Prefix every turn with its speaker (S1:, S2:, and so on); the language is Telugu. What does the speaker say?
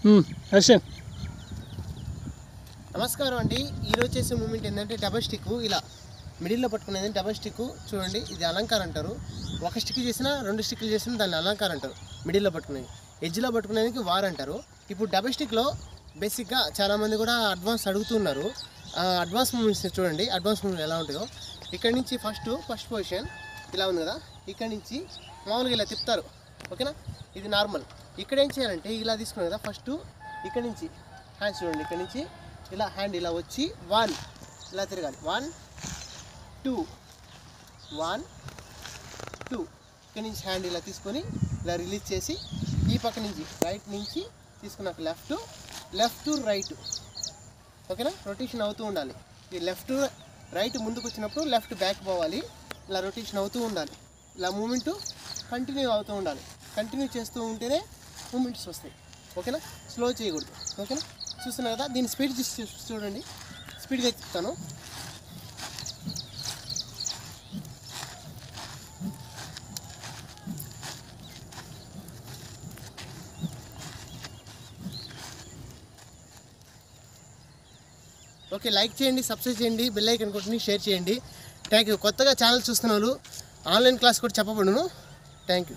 S1: యాక్షన్.
S2: నమస్కారం అండి. ఈరోజు చేసే మూమెంట్ ఏంటంటే డబల్ స్టిక్. ఇలా మిడిల్లో పట్టుకునేది డబల్ స్టిక్. చూడండి, ఇది అలంకారం అంటారు. ఒక స్టిక్ చేసినా 2 స్టిక్లు చేసినా దాన్ని అలంకారం అంటారు. మిడిల్లో పట్టుకునేది, ఎడ్జ్లో పట్టుకునేది వార్ అంటారు. ఇప్పుడు డబల్ స్టిక్లో బేసిక్గా చాలామంది కూడా అడ్వాన్స్ అడుగుతున్నారు. అడ్వాన్స్ మూమెంట్స్ చూడండి, అడ్వాన్స్ మూమెంట్ ఎలా ఉంటాయో. ఇక్కడ నుంచి ఫస్ట్ పొజిషన్ ఇలా ఉంది కదా, ఇక్కడ నుంచి మామూలుగా ఇలా తిప్పుతారు. ఓకేనా, ఇది నార్మల్. ఇక్కడ ఏం చేయాలంటే ఇలా తీసుకున్నాం కదా, ఫస్ట్ ఇక్కడ నుంచి హ్యాండ్స్ చూడండి, ఇక్కడ నుంచి ఇలా హ్యాండ్ ఇలా వచ్చి 1 ఇలా తిరగాలి. 1 2 1 2. ఇక్కడ నుంచి హ్యాండ్ ఇలా తీసుకొని ఇలా రిలీజ్ చేసి ఈ పక్క నుంచి రైట్ నుంచి తీసుకున్నాక లెఫ్ట్ రైట్. ఓకేనా, రొటేషన్ అవుతూ ఉండాలి. ఈ లెఫ్ట్ రైట్ ముందుకు వచ్చినప్పుడు లెఫ్ట్ బ్యాక్ పోవాలి. ఇలా రొటేషన్ అవుతూ ఉండాలి. ఇలా మూమెంట్ కంటిన్యూ అవుతూ ఉండాలి. కంటిన్యూ చేస్తూ ఉంటేనే మూమెంట్స్ వస్తాయి. ఓకేనా, స్లో చేయకూడదు. ఓకేనా, చూస్తున్నారు కదా, దీని స్పీడ్ చూడండి, స్పీడ్గా చెప్తాను. ఓకే, లైక్ చేయండి, సబ్స్క్రైబ్ చేయండి, బెల్ ఐకాన్ కొట్టండి, షేర్ చేయండి. Thank you. కొత్తగా ఛానల్ చూస్తున్న వాళ్ళు ఆన్లైన్ క్లాస్ కూడా చెప్పబడును. Thank you.